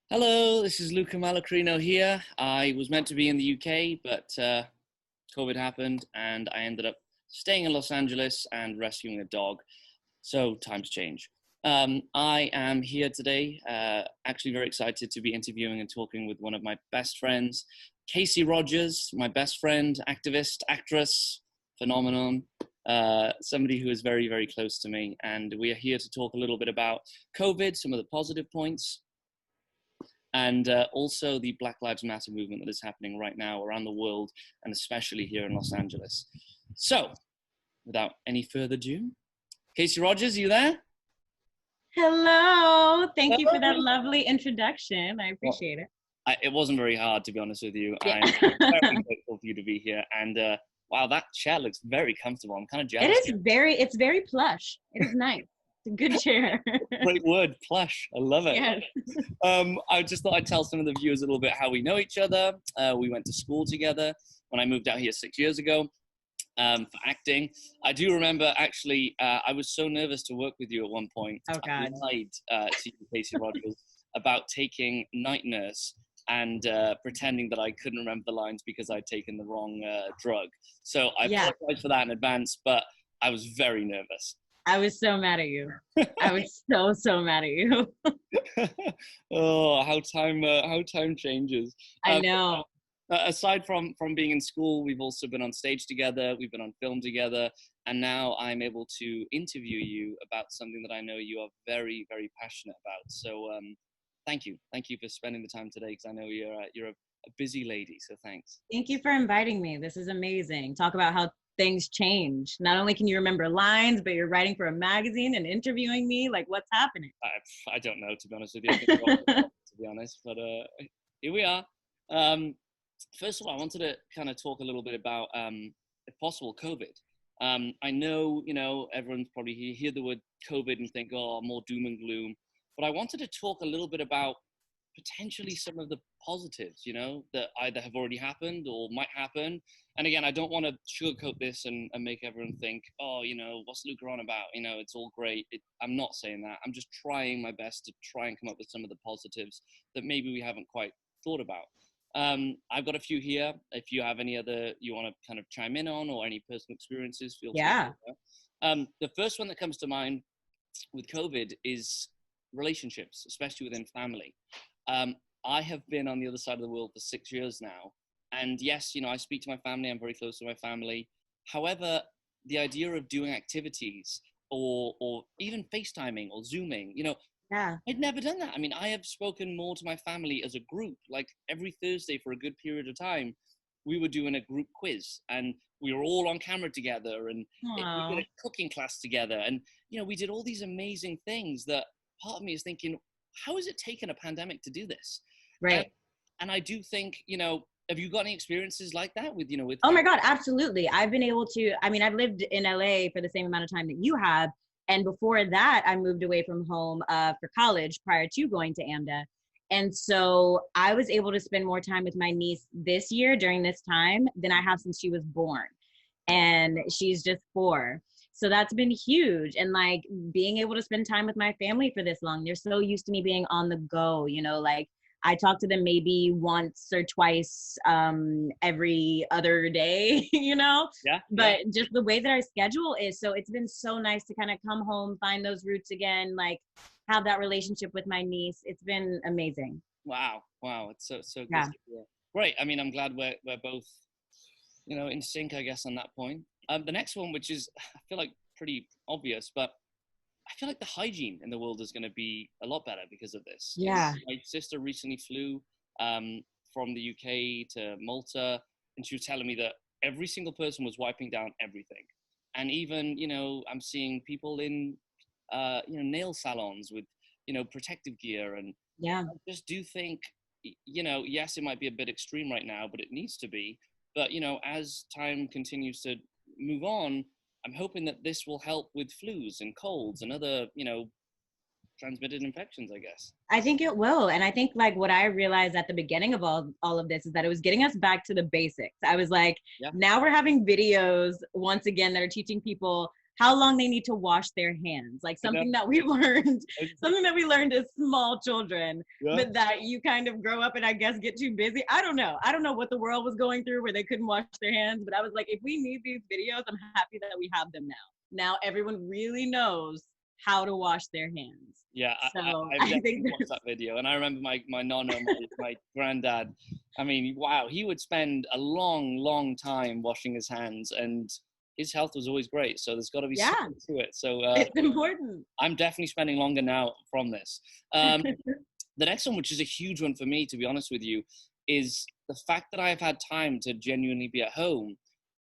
Hello, this is Luca Malacarino here. I was meant to be in the UK, but COVID happened and I ended up staying in Los Angeles and rescuing a dog. So times change. I am here today, actually very excited to be interviewing and talking with one of my best friends, Kacie Rogers, my best friend, activist, actress, phenomenon, somebody who is very, very close to me. And we are here to talk a little bit about COVID, some of the positive points, and also the Black Lives Matter movement that is happening right now around the world, and especially here in Los Angeles. So, without any further ado, Kacie Rogers, you there? Hello. Thank you for that lovely introduction. I appreciate it. It wasn't very hard, to be honest with you. Yeah. I'm very grateful for you to be here. And wow, that chair looks very comfortable. I'm kind of jealous. It's very plush. It is nice. It's a good chair. Great word, plush. I love it. Yes. I just thought I'd tell some of the viewers a little bit how we know each other. We went to school together when I moved out here 6 years ago for acting. I do remember, actually, I was so nervous to work with you at one point. Oh, God. I lied to you, Kacie Rogers, about taking Night Nurse and pretending that I couldn't remember the lines because I'd taken the wrong drug. So I apologize for that in advance, but I was very nervous. I was so mad at you. I was so mad at you. Oh, how time changes. I know. Aside from being in school, we've also been on stage together, we've been on film together, and now I'm able to interview you about something that I know you are very, very passionate about. So thank you for spending the time today, because I know you're a busy lady, so thanks. Thank you for inviting me. This is amazing. Talk about how things change. Not only can you remember lines, but you're writing for a magazine and interviewing me. Like, what's happening? I don't know, to be honest with you. To be honest, but here we are. First of all, I wanted to kind of talk a little bit about, if possible, COVID. I know, everyone's probably hear the word COVID and think, oh, more doom and gloom. But I wanted to talk a little bit about potentially some of the positives, that either have already happened or might happen. And again, I don't want to sugarcoat this and make everyone think, oh, what's Luca on about? It's all great. I'm not saying that. I'm just trying my best to try and come up with some of the positives that maybe we haven't quite thought about. I've got a few here. If you have any other you want to kind of chime in on, or any personal experiences, feel free. Yeah. The first one that comes to mind with COVID is relationships, especially within family. I have been on the other side of the world for 6 years now. And yes, I speak to my family. I'm very close to my family. However, the idea of doing activities or even FaceTiming or Zooming, Yeah. I'd never done that. I mean, I have spoken more to my family as a group. Like every Thursday for a good period of time, we were doing a group quiz, and we were all on camera together, and we did a cooking class together. And, we did all these amazing things that part of me is thinking, how has it taken a pandemic to do this? Right. And I do think, have you got any experiences like that with, with? Oh my God, absolutely. I've been able to, I've lived in LA for the same amount of time that you have. And before that, I moved away from home for college prior to going to AMDA. And so I was able to spend more time with my niece this year during this time than I have since she was born. And she's just 4. So that's been huge. And like being able to spend time with my family for this long, they're so used to me being on the go, like I talk to them maybe once or twice every other day, Yeah. But just the way that our schedule is. So it's been so nice to kind of come home, find those roots again, like have that relationship with my niece. It's been amazing. Wow. It's so good. Yeah. Great. I mean, I'm glad we're both, in sync, I guess, on that point. The next one, which is, I feel like pretty obvious, but I feel like the hygiene in the world is going to be a lot better because of this. Yeah. My sister recently flew from the UK to Malta, and she was telling me that every single person was wiping down everything. And even, I'm seeing people in, nail salons with, protective gear. And yeah, I just do think, yes, it might be a bit extreme right now, but it needs to be. But, as time continues to move on, I'm hoping that this will help with flus and colds and other, transmitted infections, I guess. I think it will. And I think like what I realized at the beginning of all of this is that it was getting us back to the basics. I was like, Now we're having videos once again that are teaching people how long they need to wash their hands. Like something that we learned, something that we learned as small children, but that you kind of grow up and I guess get too busy. I don't know. I don't know what the world was going through where they couldn't wash their hands, but I was like, if we need these videos, I'm happy that we have them now. Now everyone really knows how to wash their hands. Yeah, so I think watched that video, and I remember my nonna, my granddad. I mean, wow, he would spend a long time washing his hands, and his health was always great. So there's got to be something to it. So it's important. I'm definitely spending longer now from this. The next one, which is a huge one for me, to be honest with you, is the fact that I have had time to genuinely be at home.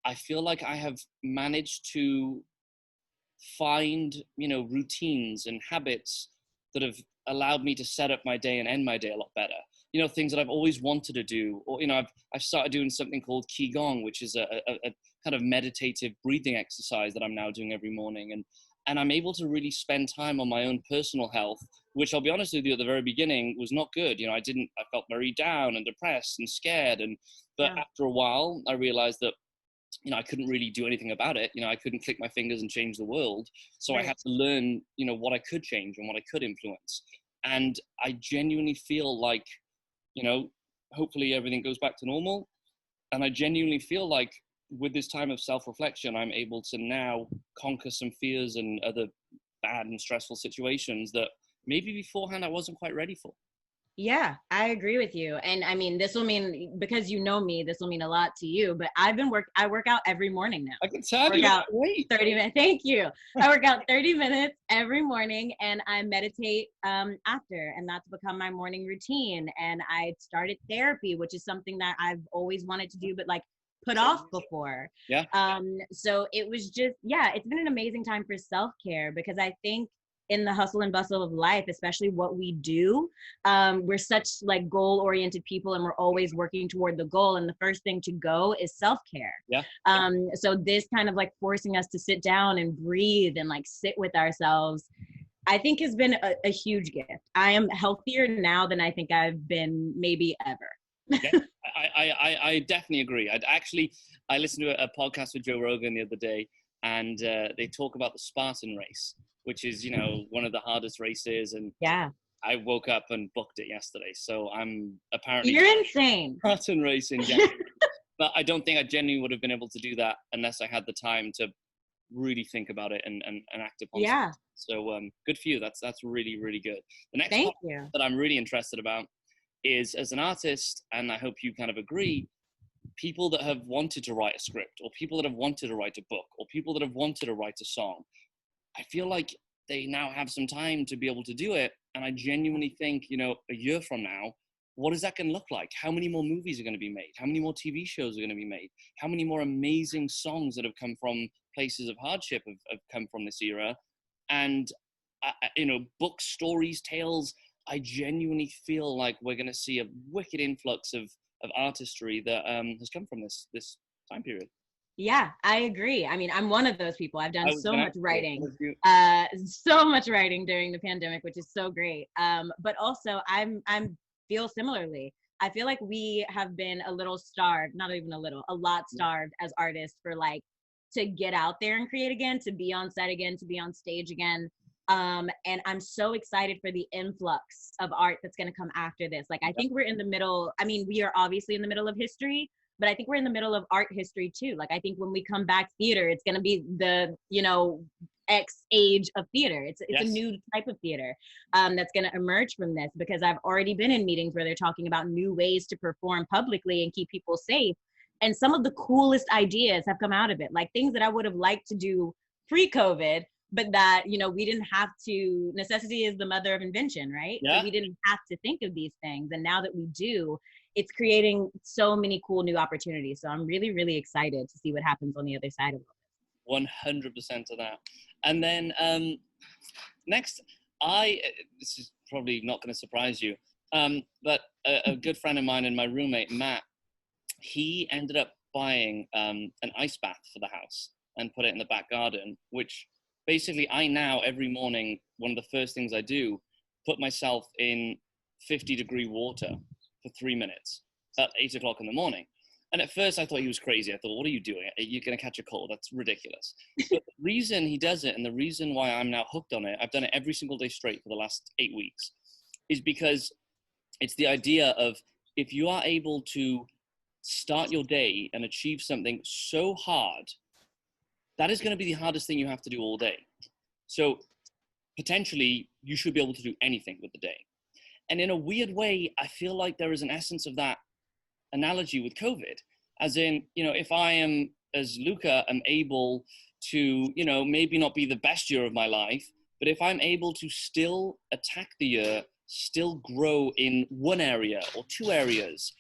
I feel like I have managed to find, routines and habits that have allowed me to set up my day and end my day a lot better. Things that I've always wanted to do, or, I've started doing something called Qigong, which is a kind of meditative breathing exercise that I'm now doing every morning. And I'm able to really spend time on my own personal health, which I'll be honest with you, at the very beginning was not good. I felt very down and depressed and scared. But after a while, I realized that, I couldn't really do anything about it. I couldn't click my fingers and change the world. So I had to learn, what I could change and what I could influence. And I genuinely feel like, hopefully everything goes back to normal. And I genuinely feel like with this time of self-reflection, I'm able to now conquer some fears and other bad and stressful situations that maybe beforehand I wasn't quite ready for. Yeah, I agree with you. And I mean, this will mean, because you know me, this will mean a lot to you, but I work out every morning now. I can tell you. Wait. 30 minutes. Thank you. I work out 30 minutes every morning and I meditate after, and that's become my morning routine. And I started therapy, which is something that I've always wanted to do, but like put off before. Yeah. So it was just, it's been an amazing time for self-care, because I think in the hustle and bustle of life, especially what we do, we're such like goal-oriented people, and we're always working toward the goal. And the first thing to go is self-care. Yeah. So this kind of like forcing us to sit down and breathe and like sit with ourselves, I think has been a huge gift. I am healthier now than I think I've been maybe ever. Yeah, I definitely agree. I listened to a podcast with Joe Rogan the other day, and they talk about the Spartan race, which is, one of the hardest races. And I woke up and booked it yesterday. So I'm apparently— You're insane. Spartan race in January. But I don't think I genuinely would have been able to do that unless I had the time to really think about it and act upon it. So good for you. That's really, really good. The next Thank topic you. that I'm really interested about is, as an artist, and I hope you kind of agree, people that have wanted to write a script, or people that have wanted to write a book, or people that have wanted to write a song, I feel like they now have some time to be able to do it. And I genuinely think, a year from now, what is that going to look like? How many more movies are going to be made? How many more TV shows are going to be made? How many more amazing songs that have come from places of hardship have come from this era? And, books, stories, tales, I genuinely feel like we're going to see a wicked influx of artistry that has come from this time period. Yeah, I agree. I mean, I'm one of those people. I've done so much writing during the pandemic, which is so great. But also I'm feel similarly. I feel like we have been a little starved, not even a little, a lot starved as artists for like to get out there and create again, to be on set again, to be on stage again. And I'm so excited for the influx of art that's going to come after this. Like, I think we're in the middle. I mean, we are obviously in the middle of history, but I think we're in the middle of art history too. Like, I think when we come back theater, it's going to be the, X age of theater. It's a new type of theater that's going to emerge from this, because I've already been in meetings where they're talking about new ways to perform publicly and keep people safe. And some of the coolest ideas have come out of it, like things that I would have liked to do pre-COVID, but that, we didn't have to. Necessity is the mother of invention, right? Yeah. So we didn't have to think of these things. And now that we do, it's creating so many cool new opportunities. So I'm really, really excited to see what happens on the other side of it. 100% of that. And then next, this is probably not going to surprise you, but a good friend of mine and my roommate, Matt, he ended up buying an ice bath for the house and put it in the back garden, which basically I now, every morning, one of the first things I do, put myself in 50-degree water for 3 minutes at 8 o'clock in the morning. And at first I thought he was crazy. I thought, what are you doing? You're going to catch a cold. That's ridiculous. But the reason he does it, and the reason why I'm now hooked on it, I've done it every single day straight for the last 8 weeks, is because it's the idea of, if you are able to start your day and achieve something so hard, that is going to be the hardest thing you have to do all day. So potentially you should be able to do anything with the day. And in a weird way, I feel like there is an essence of that analogy with COVID, as in, if I am, as Luca, am able to, maybe not be the best year of my life, but if I'm able to still attack the year, still grow in one area or two areas,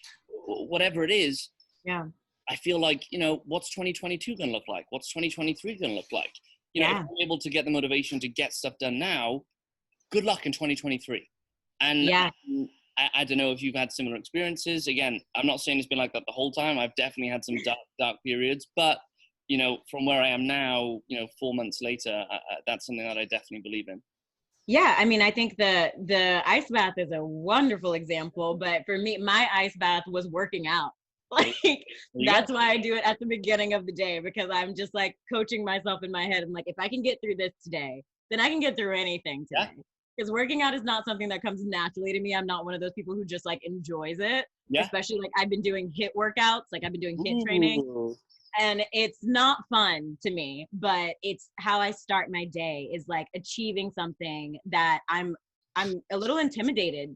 whatever it is, yeah, I feel like, what's 2022 going to look like? What's 2023 going to look like? If I'm able to get the motivation to get stuff done now, good luck in 2023. And I don't know if you've had similar experiences. Again, I'm not saying it's been like that the whole time. I've definitely had some dark periods, but from where I am now, 4 months later, that's something that I definitely believe in. Yeah, I mean, I think the ice bath is a wonderful example, but for me, my ice bath was working out. Like, that's why I do it at the beginning of the day, because I'm just like coaching myself in my head. I'm like, if I can get through this today, then I can get through anything today. Because working out is not something that comes naturally to me. I'm not one of those people who just like enjoys it. Especially like I've been doing HIIT workouts, like I've been doing HIIT training. And it's not fun to me, but it's how I start my day, is like achieving something that I'm a little intimidated,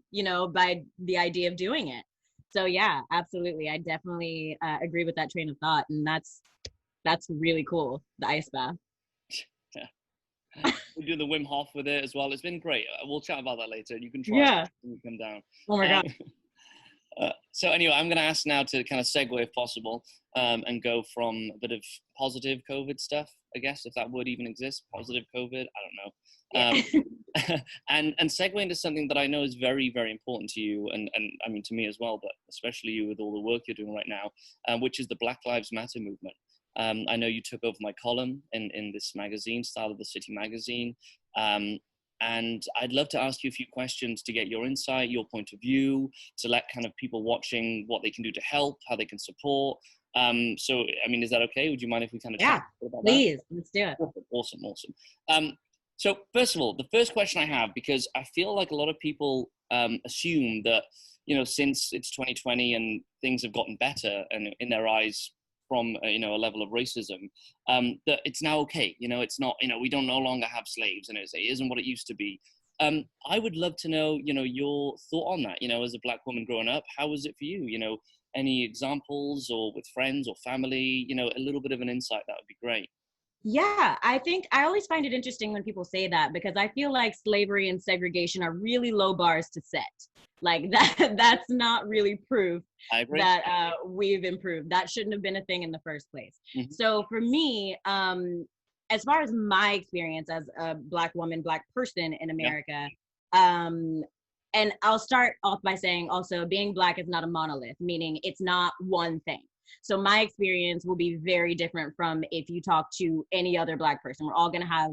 by the idea of doing it. So yeah, absolutely. I definitely agree with that train of thought. And that's really cool. The ice bath. We do the Wim Hof with it as well. It's been great. We'll chat about that later. You can try it when you come down. Oh my God. So anyway, I'm going to ask now to kind of segue, if possible, and go from a bit of positive COVID stuff, I guess, if that word even exists, positive COVID, I don't know. And segue into something that I know is very, very important to you, and I mean to me as well, but especially you with all the work you're doing right now, which is the Black Lives Matter movement. I know you took over my column in this magazine, Style of the City magazine. And I'd love to ask you a few questions to get your insight, your point of view, to let kind of people watching what they can do to help, how they can support. So, I mean, is that okay? Would you mind if we kind of chat about please, let's do it. Awesome. So first of all, the first question I have, because I feel like a lot of people assume that, since it's 2020 and things have gotten better and in their eyes, from a level of racism, that it's now okay. It's not, we don't no longer have slaves, and it isn't what it used to be. I would love to know, your thought on that. As a Black woman growing up, how was it for you? Any examples, or with friends or family? A little bit of an insight, that would be great. Yeah, I think I always find it interesting when people say that, because I feel like slavery and segregation are really low bars to set. Like that's not really proof that we've improved. That shouldn't have been a thing in the first place. Mm-hmm. So for me, as far as my experience as a Black woman, Black person in America, and I'll start off by saying also, being Black is not a monolith, meaning it's not one thing. So my experience will be very different from if you talk to any other Black person. We're all going to have,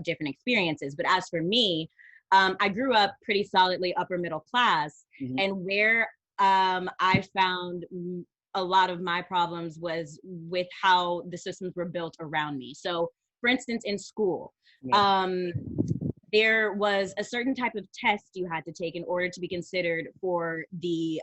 different experiences. But as for me, I grew up pretty solidly upper middle class. Mm-hmm. And where I found a lot of my problems was with how the systems were built around me. So for instance, in school, there was a certain type of test you had to take in order to be considered for the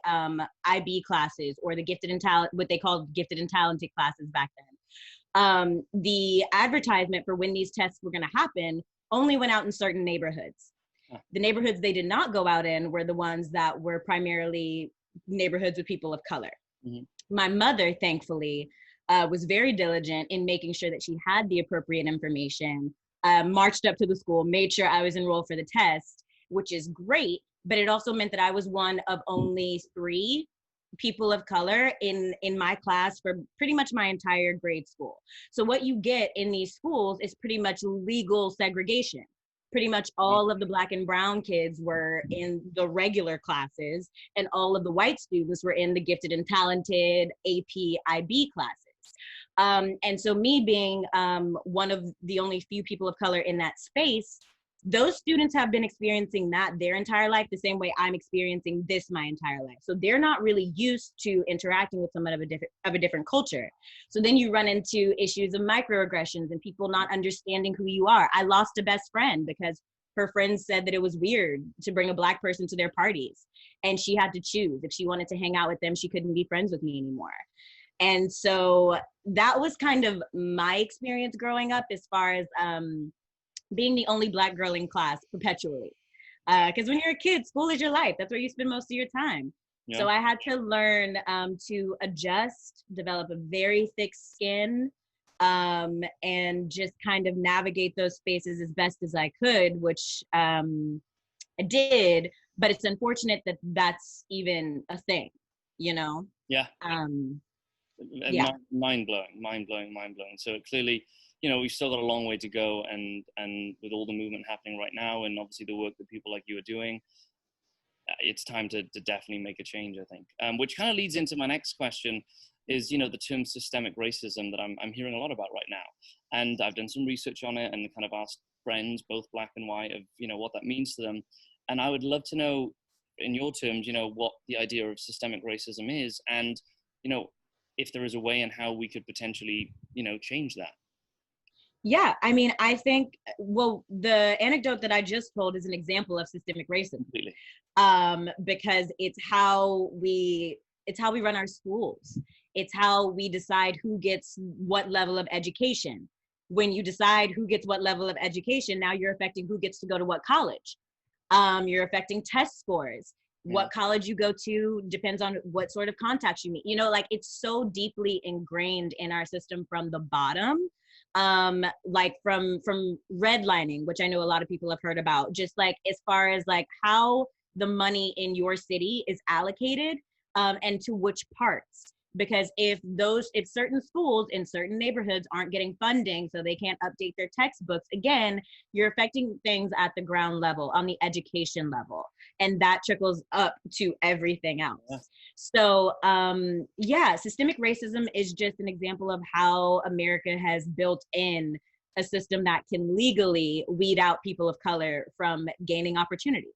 IB classes, or the gifted and talent, what they called gifted and talented classes back then. The advertisement for when these tests were going to happen only went out in certain neighborhoods. The neighborhoods they did not go out in were the ones that were primarily neighborhoods with people of color. Mm-hmm. My mother, thankfully, was very diligent in making sure that she had the appropriate information, marched up to the school, made sure I was enrolled for the test, which is great, but it also meant that I was one of only 3 people of color in my class for pretty much my entire grade school. So what you get in these schools is pretty much legal segregation. Pretty much all of the Black and brown kids were in the regular classes, and all of the white students were in the gifted and talented AP IB classes. And so me being one of the only few people of color in that space, those students have been experiencing that their entire life the same way I'm experiencing this my entire life. So they're not really used to interacting with someone of a different culture. So then you run into issues of microaggressions and people not understanding who you are. I lost a best friend because her friends said that it was weird to bring a Black person to their parties. And she had to choose. If she wanted to hang out with them, she couldn't be friends with me anymore. And so that was kind of my experience growing up as far as being the only Black girl in class perpetually. Because when you're a kid, school is your life. That's where you spend most of your time. Yeah. So I had to learn to adjust, develop a very thick skin, and just kind of navigate those spaces as best as I could, which I did. But it's unfortunate that that's even a thing, you know? Yeah. Yeah. Mind blowing. So clearly, you know, we've still got a long way to go, and with all the movement happening right now, and obviously the work that people like you are doing, it's time to definitely make a change, I think. Which kind of leads into my next question is, you know, the term systemic racism that I'm hearing a lot about right now. And I've done some research on it and kind of asked friends, both Black and white, of, you know, what that means to them. And I would love to know, in your terms, you know, what the idea of systemic racism is, and, you know, if there is a way and how we could potentially, you know, change that. Yeah, I mean, I think, well, the anecdote that I just told is an example of systemic racism. Completely. Because it's how we run our schools. It's how we decide who gets what level of education. When you decide who gets what level of education, now you're affecting who gets to go to what college. You're affecting test scores. What college you go to depends on what sort of contacts you meet. You know, like, it's so deeply ingrained in our system from the bottom. Like from redlining, which I know a lot of people have heard about, just like as far as like how the money in your city is allocated, and to which parts. Because if certain schools in certain neighborhoods aren't getting funding, so they can't update their textbooks, again, you're affecting things at the ground level, on the education level, and that trickles up to everything else. Yeah. So yeah, systemic racism is just an example of how America has built in a system that can legally weed out people of color from gaining opportunities.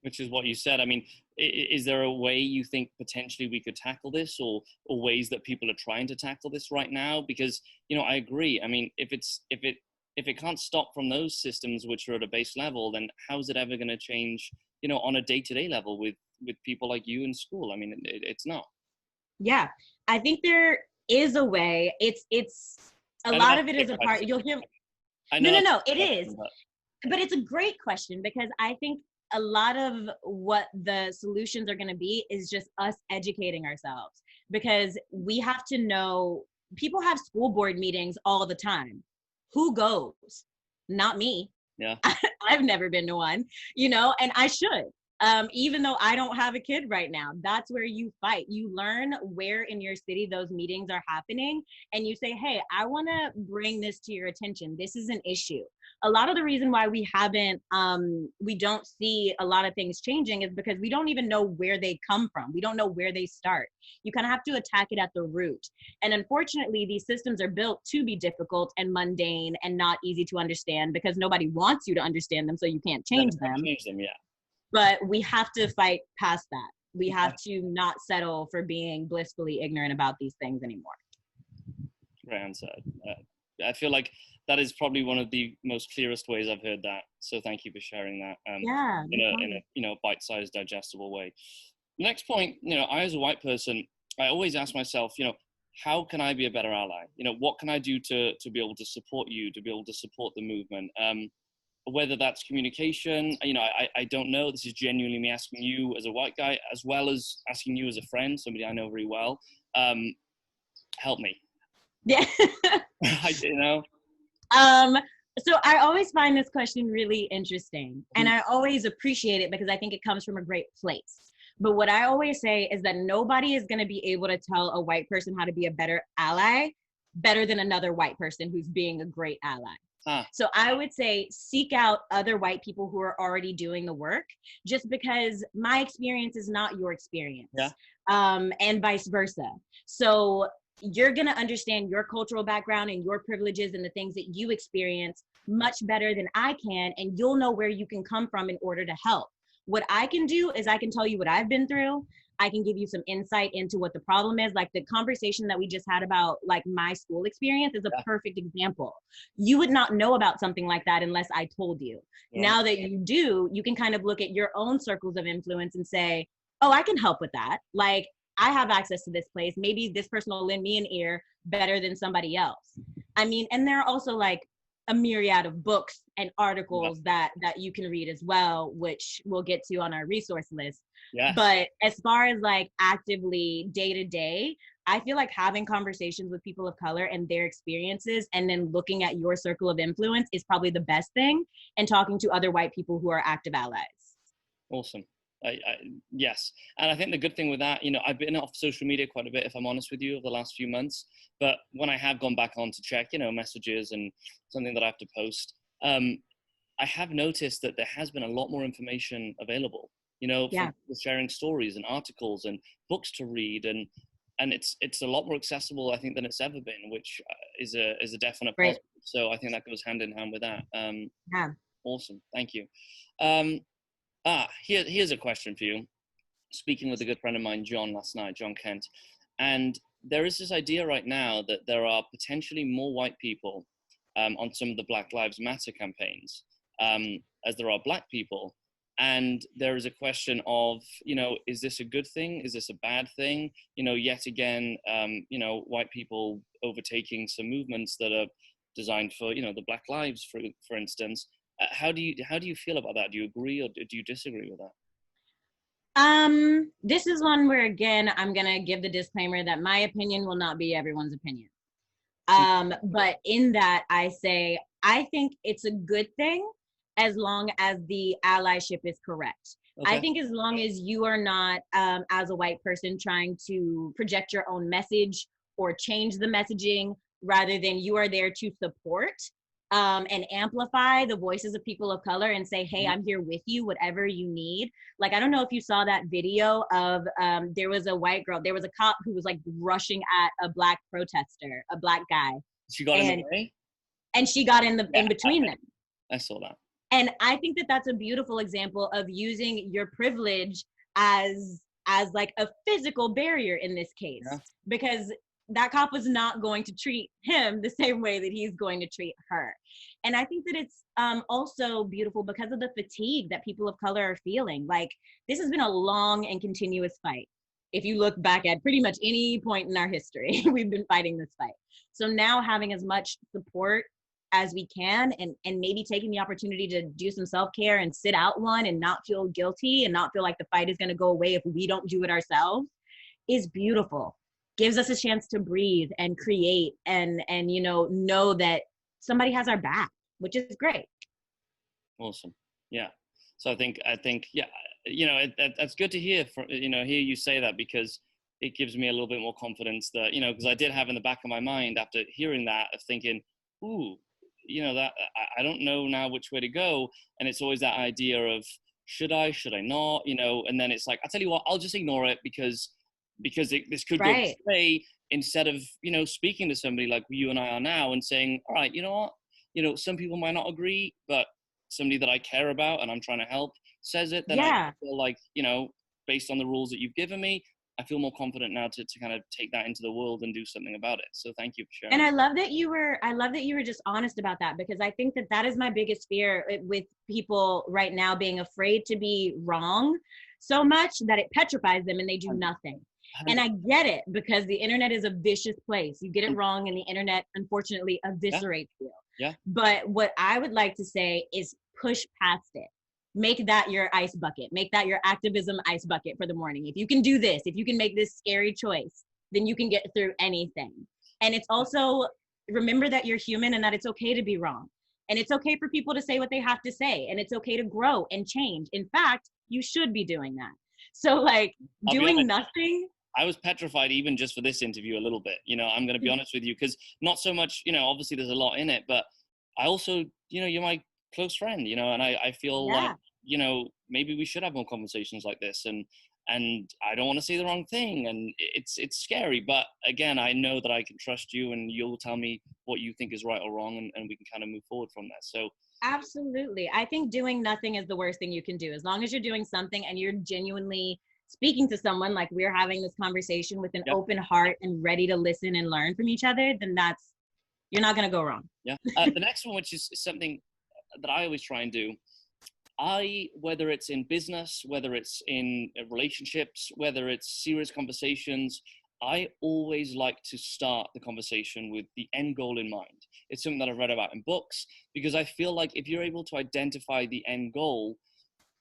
Which is what you said. I mean, is there a way you think potentially we could tackle this, or ways that people are trying to tackle this right now? Because, you know, I agree. I mean, if it can't stop from those systems which are at a base level, then how is it ever going to change, you know, on a day-to-day level with people like you in school? I mean, it's not. Yeah, I think there is a way. It's a lot of it is a part. You'll hear. No, it is. But it's a great question, because I think a lot of what the solutions are going to be is just us educating ourselves, because we have to know, people have school board meetings all the time. Who goes? Not me. Yeah. I've never been to one, you know, and I should. Even though I don't have a kid right now, that's where you fight. You learn where in your city those meetings are happening, and you say, hey, I want to bring this to your attention. This is an issue. A lot of the reason why we don't see a lot of things changing is because we don't even know where they come from. We don't know where they start. You kind of have to attack it at the root. And unfortunately, these systems are built to be difficult and mundane and not easy to understand, because nobody wants you to understand them, so you can't change them. Yeah. But we have to fight past that. We have to not settle for being blissfully ignorant about these things anymore. Great answer. I feel like that is probably one of the most clearest ways I've heard that. So thank you for sharing that. In a you know, bite-sized, digestible way. Next point, you know, I as a white person, I always ask myself, you know, how can I be a better ally? You know, what can I do to be able to support you, to be able to support the movement? Whether that's communication, you know, I don't know. This is genuinely me asking you as a white guy, as well as asking you as a friend, somebody I know very well. Help me. Yeah. You know? So I always find this question really interesting, and I always appreciate it because I think it comes from a great place. But what I always say is that nobody is going to be able to tell a white person how to be a better ally better than another white person who's being a great ally. So I would say seek out other white people who are already doing the work, just because my experience is not your experience. Yeah. And vice versa. So you're going to understand your cultural background and your privileges and the things that you experience much better than I can, and you'll know where you can come from in order to help. What I can do is I can tell you what I've been through. I can give you some insight into what the problem is. Like the conversation that we just had about like my school experience is a perfect example. You would not know about something like that unless I told you. Now that you do, you can kind of look at your own circles of influence and say, oh, I can help with that. Like I have access to this place. Maybe this person will lend me an ear better than somebody else. I mean, and there are also like a myriad of books and articles that you can read as well, which we'll get to on our resource list. But as far as like actively day to day, I feel like having conversations with people of color and their experiences, and then looking at your circle of influence is probably the best thing, and talking to other white people who are active allies. Awesome. Yes. And I think the good thing with that, you know, I've been off social media quite a bit, if I'm honest with you, over the last few months. But when I have gone back on to check, you know, messages and something that I have to post, I have noticed that there has been a lot more information available, you know, from people sharing stories and articles and books to read. And it's a lot more accessible, I think, than it's ever been, which is a definite positive. So I think that goes hand in hand with that. Awesome. Thank you. Here's a question for you. Speaking with a good friend of mine, John, last night, John Kent, and there is this idea right now that there are potentially more white people on some of the Black Lives Matter campaigns as there are black people. And there is a question of, you know, is this a good thing? Is this a bad thing? You know, yet again, you know, white people overtaking some movements that are designed for, you know, the Black Lives, for instance. How do you feel about that? Do you agree or do you disagree with that? This is one where, again, I'm going to give the disclaimer that my opinion will not be everyone's opinion. But in that, I say, I think it's a good thing as long as the allyship is correct. I think as long as you are not, as a white person, trying to project your own message or change the messaging, rather than you are there to support and amplify the voices of people of color and say, hey, I'm here with you, whatever you need. Like, I don't know if you saw that video of, there was a white girl, there was a cop who was like rushing at a black protester, a black guy. She got in the way? And she got in between them. I saw that. And I think that that's a beautiful example of using your privilege as like a physical barrier in this case, because that cop was not going to treat him the same way that he's going to treat her. And I think that it's also beautiful because of the fatigue that people of color are feeling. Like, this has been a long and continuous fight. If you look back at pretty much any point in our history, we've been fighting this fight. So now having as much support as we can, and maybe taking the opportunity to do some self-care and sit out one and not feel guilty and not feel like the fight is going to go away if we don't do it ourselves, is beautiful. Gives us a chance to breathe and create and you know that somebody has our back, which is great. Awesome. Yeah. So I think yeah, you know, that's good to hear hear you say that, because it gives me a little bit more confidence that, you know, because I did have in the back of my mind after hearing that of thinking, ooh, you know, that I don't know now which way to go. And it's always that idea of, should I not, you know, and then it's like, I'll tell you what, I'll just ignore it because this could go astray, instead of, you know, speaking to somebody like you and I are now and saying, all right, you know what, you know, some people might not agree, but somebody that I care about and I'm trying to help says it, then I feel like, you know, based on the rules that you've given me, I feel more confident now to kind of take that into the world and do something about it. So thank you for sharing. And I love that you were just honest about that, because I think that is my biggest fear with people right now, being afraid to be wrong so much that it petrifies them and they do nothing. And I get it, because the internet is a vicious place. You get it wrong and the internet, unfortunately, eviscerates you. Yeah. But what I would like to say is push past it. Make that your ice bucket. Make that your activism ice bucket for the morning. If you can do this, if you can make this scary choice, then you can get through anything. And it's also, remember that you're human and that it's okay to be wrong. And it's okay for people to say what they have to say. And it's okay to grow and change. In fact, you should be doing that. So like doing nothing. I was petrified even just for this interview a little bit, you know, I'm going to be honest with you, because not so much, you know, obviously there's a lot in it, but I also, you know, you're my close friend, you know, and I feel like, you know, maybe we should have more conversations like this. And and I don't want to say the wrong thing, and it's scary. But again, I know that I can trust you, and you'll tell me what you think is right or wrong, and we can kind of move forward from there. So Absolutely. I think doing nothing is the worst thing you can do. As long as you're doing something and you're genuinely speaking to someone, like we're having this conversation with an yeah, open heart and ready to listen and learn from each other, then you're not going to go wrong. yeah. The next one, which is something that I always try and do, whether it's in business, whether it's in relationships, whether it's serious conversations, I always like to start the conversation with the end goal in mind. It's something that I've read about in books, because I feel like if you're able to identify the end goal,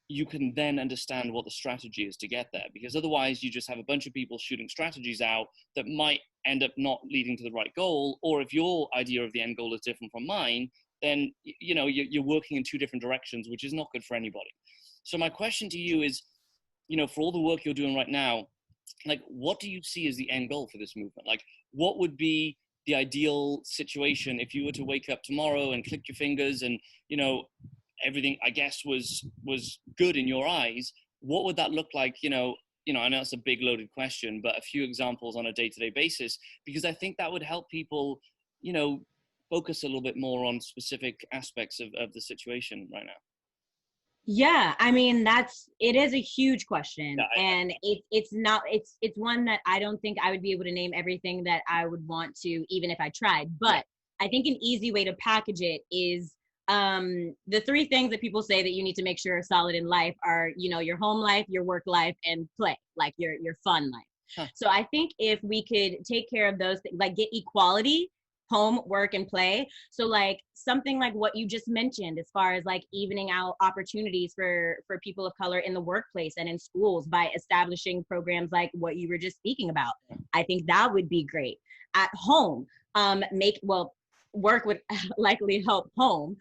you can then understand what the strategy is to get there. Because otherwise you just have a bunch of people shooting strategies out that might end up not leading to the right goal. Or if your idea of the end goal is different from mine, then you're working in two different directions, which is not good for anybody. So my question to you is, for all the work you're doing right now, like, what do you see as the end goal for this movement? Like, what would be the ideal situation if you were to wake up tomorrow and click your fingers and, everything, I guess, was good in your eyes? What would that look like? I know it's a big loaded question, but a few examples on a day-to-day basis, because I think that would help people, focus a little bit more on specific aspects of the situation right now. Yeah, I mean, it is a huge question. Yeah, And it's one that I don't think I would be able to name everything that I would want to, even if I tried. But I think an easy way to package it is the three things that people say that you need to make sure are solid in life are, your home life, your work life, and play, like your fun life. Huh. So I think if we could take care of those things, like get equality, home, work, and play. So like something like what you just mentioned, as far as like evening out opportunities for people of color in the workplace and in schools by establishing programs like what you were just speaking about. I think that would be great. At home, work would likely help home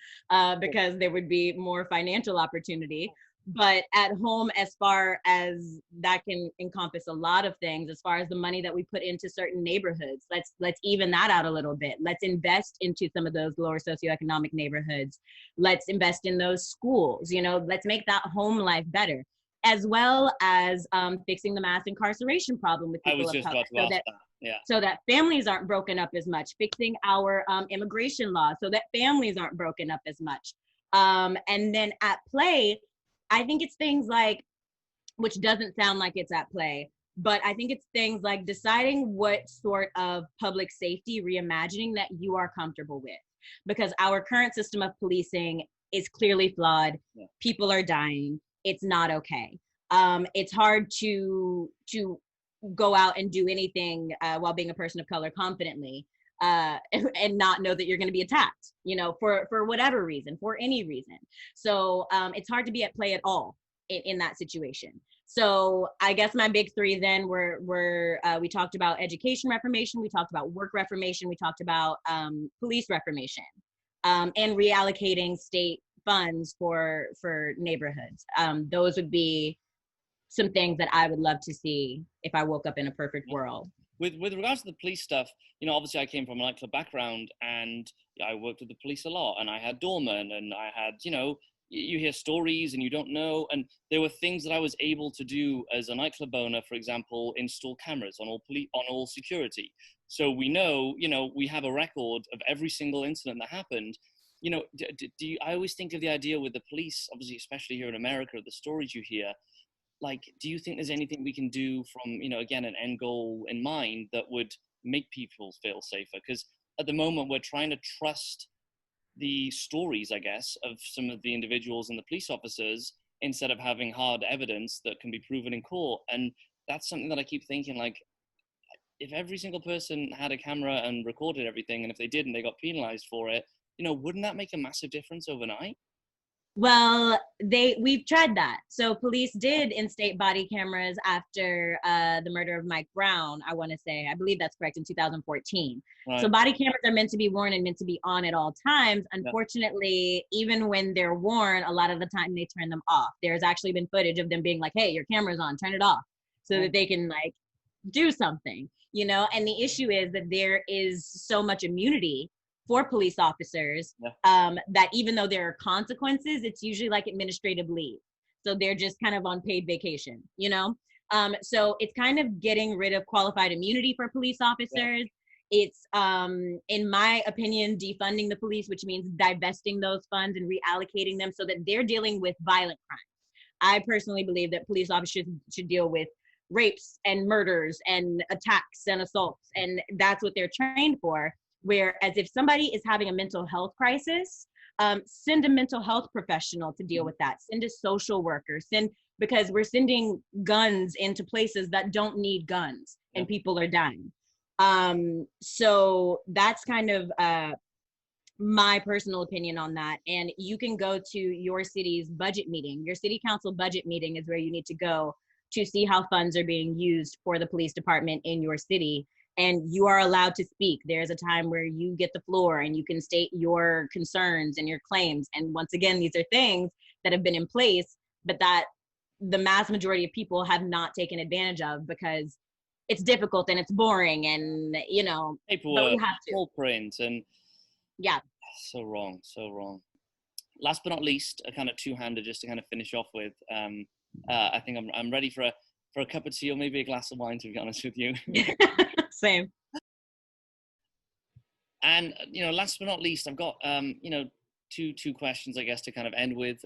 because there would be more financial opportunity. But at home, as far as that can encompass a lot of things, as far as the money that we put into certain neighborhoods, let's even that out a little bit. Let's invest into some of those lower socioeconomic neighborhoods. Let's invest in those schools. Let's make that home life better, as well as fixing the mass incarceration problem with people of color, so that families aren't broken up as much. Fixing our immigration laws so that families aren't broken up as much. And then at play, I think it's things like, which doesn't sound like it's at play, but I think it's things like deciding what sort of public safety reimagining that you are comfortable with. Because our current system of policing is clearly flawed. Yeah. People are dying. It's not okay. It's hard to go out and do anything while being a person of color confidently. And not know that you're going to be attacked, for whatever reason, for any reason. So it's hard to be at play at all in that situation. So I guess my big three then were we talked about education reformation, we talked about work reformation, we talked about police reformation, and reallocating state funds for neighborhoods. Those would be some things that I would love to see if I woke up in a perfect world. With regards to the police stuff, obviously I came from a nightclub background, and I worked with the police a lot, and I had doormen, and I had, you hear stories and you don't know. And there were things that I was able to do as a nightclub owner, for example, install cameras on all security. So we know, we have a record of every single incident that happened. I always think of the idea with the police, obviously, especially here in America, the stories you hear. Like, do you think there's anything we can do from, again, an end goal in mind that would make people feel safer? Because at the moment, we're trying to trust the stories, I guess, of some of the individuals and the police officers instead of having hard evidence that can be proven in court. And that's something that I keep thinking, like, if every single person had a camera and recorded everything, and if they didn't, they got penalized for it, wouldn't that make a massive difference overnight? Well, we've tried that. So police did instate body cameras after the murder of Mike Brown, I believe that's correct, in 2014. Right. So body cameras are meant to be worn and meant to be on at all times. Unfortunately, even when they're worn, a lot of the time they turn them off. There's actually been footage of them being like, hey, your camera's on, turn it off, so that they can like do something, and the issue is that there is so much immunity for police officers, that even though there are consequences, it's usually like administrative leave. So they're just kind of on paid vacation, So it's kind of getting rid of qualified immunity for police officers. It's, in my opinion, defunding the police, which means divesting those funds and reallocating them so that they're dealing with violent crimes. I personally believe that police officers should deal with rapes and murders and attacks and assaults, and that's what they're trained for. Whereas if somebody is having a mental health crisis, send a mental health professional to deal with that. Send a social worker. Because we're sending guns into places that don't need guns, and people are dying. So that's kind of my personal opinion on that. And you can go to your city's budget meeting. Your city council budget meeting is where you need to go to see how funds are being used for the police department in your city. And you are allowed to speak. There's a time where you get the floor and you can state your concerns and your claims. And once again, these are things that have been in place, but that the mass majority of people have not taken advantage of because it's difficult and it's boring and, you know, paperwork, small print, and yeah. So wrong. Last but not least, a kind of two-hander just to kind of finish off with. I think I'm ready for a cup of tea or maybe a glass of wine, to be honest with you. Same. And, you know, last but not least, I've got, you know, two questions, I guess, to kind of end with.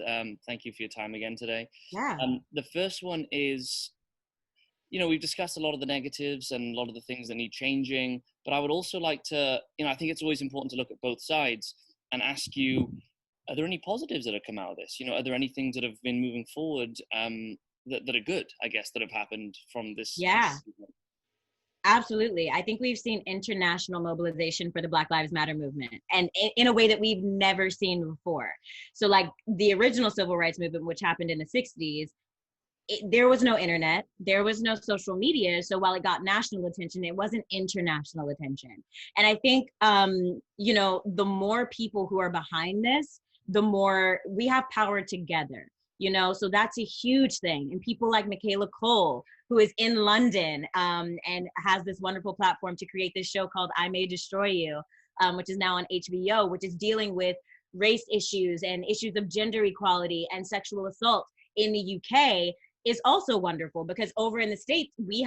Thank you for your time again today. Yeah. The first one is, you know, we've discussed a lot of the negatives and a lot of the things that need changing, but I would also like to, you know, I think it's always important to look at both sides and ask you, are there any positives that have come out of this? You know, are there any things that have been moving forward that are good, I guess, that have happened from this? Yeah. Absolutely. I think we've seen international mobilization for the Black Lives Matter movement, and in a way that we've never seen before. So like the original civil rights movement, which happened in the 60s, there was no internet, there was no social media. So while it got national attention, it wasn't international attention. And I think, you know, the more people who are behind this, the more we have power together, you know, so that's a huge thing. And people like Michaela Cole, who is in London and has this wonderful platform to create this show called I May Destroy You, which is now on HBO, which is dealing with race issues and issues of gender equality and sexual assault in the UK, is also wonderful, because over in the States, we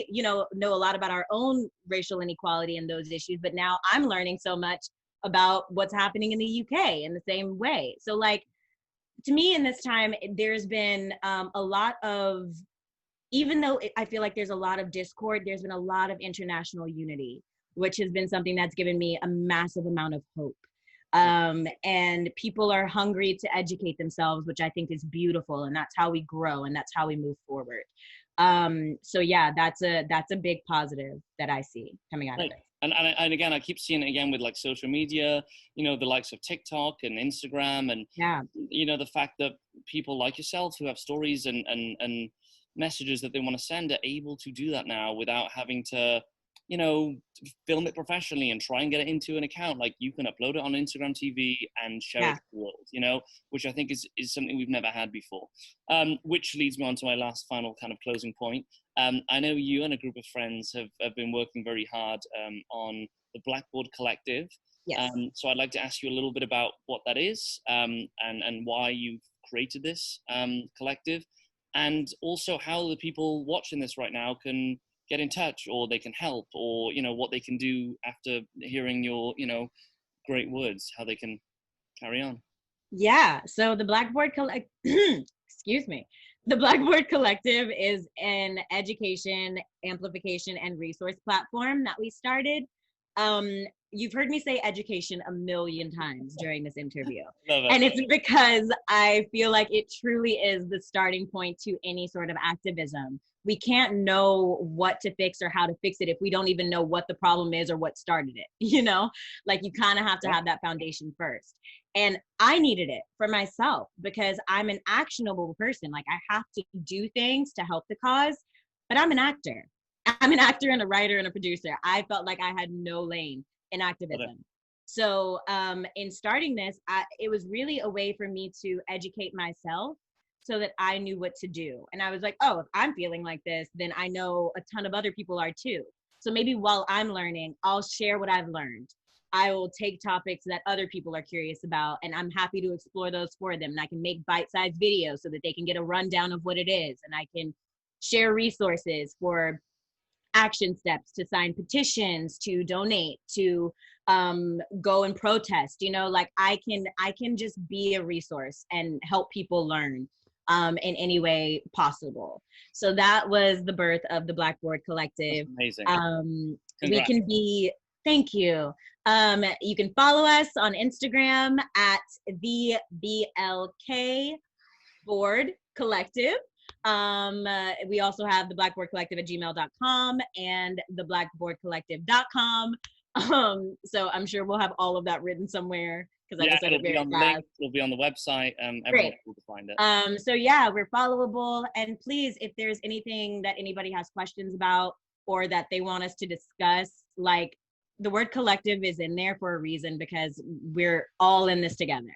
you know a lot about our own racial inequality and those issues, but now I'm learning so much about what's happening in the UK in the same way. So like, to me in this time, there's been a lot of, even though I feel like there's a lot of discord, there's been a lot of international unity, which has been something that's given me a massive amount of hope. And people are hungry to educate themselves, which I think is beautiful. And that's how we grow and that's how we move forward. So yeah, that's a big positive that I see coming out of it. And again, I keep seeing it again with like social media, you know, the likes of TikTok and Instagram, and, you know, the fact that people like yourself who have stories and messages that they want to send are able to do that now without having to, you know, film it professionally and try and get it into an account. Like, you can upload it on Instagram TV and share it to the world, you know, which I think is something we've never had before. Which leads me on to my last final kind of closing point. I know you and a group of friends have been working very hard on the Blackboard Collective. Yes. So I'd like to ask you a little bit about what that is and why you've created this collective, and also how the people watching this right now can get in touch, or they can help, or, you know, what they can do after hearing your, you know, great words, how they can carry on. Yeah. So the Blackboard excuse me. The Blackboard Collective is an education, amplification, and resource platform that we started. You've heard me say education a million times during this interview. And it's because I feel like it truly is the starting point to any sort of activism. We can't know what to fix or how to fix it if we don't even know what the problem is or what started it, you know? Like, you kind of have to have that foundation first. And I needed it for myself because I'm an actionable person. Like, I have to do things to help the cause, but I'm an actor. I'm an actor and a writer and a producer. I felt like I had no lane in activism. So in starting this, it was really a way for me to educate myself so that I knew what to do. And I was like, oh, if I'm feeling like this, then I know a ton of other people are too. So maybe while I'm learning, I'll share what I've learned. I will take topics that other people are curious about, and I'm happy to explore those for them. And I can make bite-sized videos so that they can get a rundown of what it is. And I can share resources for action steps, to sign petitions, to donate, to go and protest. You know, like I can just be a resource and help people learn in any way possible. So that was the birth of the Blackboard Collective. That's amazing. We can be, thank you. You can follow us on Instagram at the BLK Board Collective. We also have the blackboardcollective@gmail.com and the blackboardcollective.com. So I'm sure we'll have all of that written somewhere, because I just said it very fast. It'll be on the website. Everyone will be able to find it. So yeah, we're followable. And please, if there's anything that anybody has questions about or that they want us to discuss, like, the word collective is in there for a reason, because we're all in this together.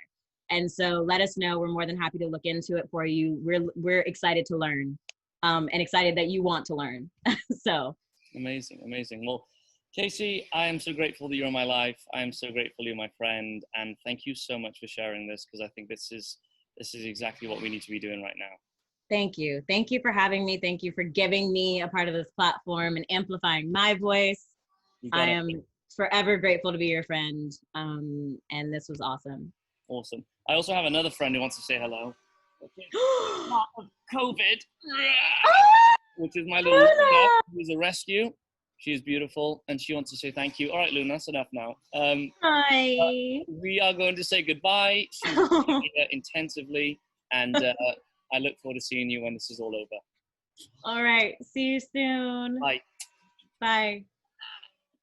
And so let us know. We're more than happy to look into it for you. We're excited to learn, and excited that you want to learn. So amazing. Well, Kacie, I am so grateful that you're in my life. I am so grateful you're my friend, and thank you so much for sharing this, because I think this is exactly what we need to be doing right now. Thank you for having me. Thank you for giving me a part of this platform and amplifying my voice. I am forever grateful to be your friend, and this was awesome. Awesome. I also have another friend who wants to say hello. Part of COVID, which is my little Luna, who's a rescue. She is beautiful, and she wants to say thank you. All right, Luna, that's enough now. Hi. We are going to say goodbye. She's here intensively, and I look forward to seeing you when this is all over. All right. See you soon. Bye. Bye.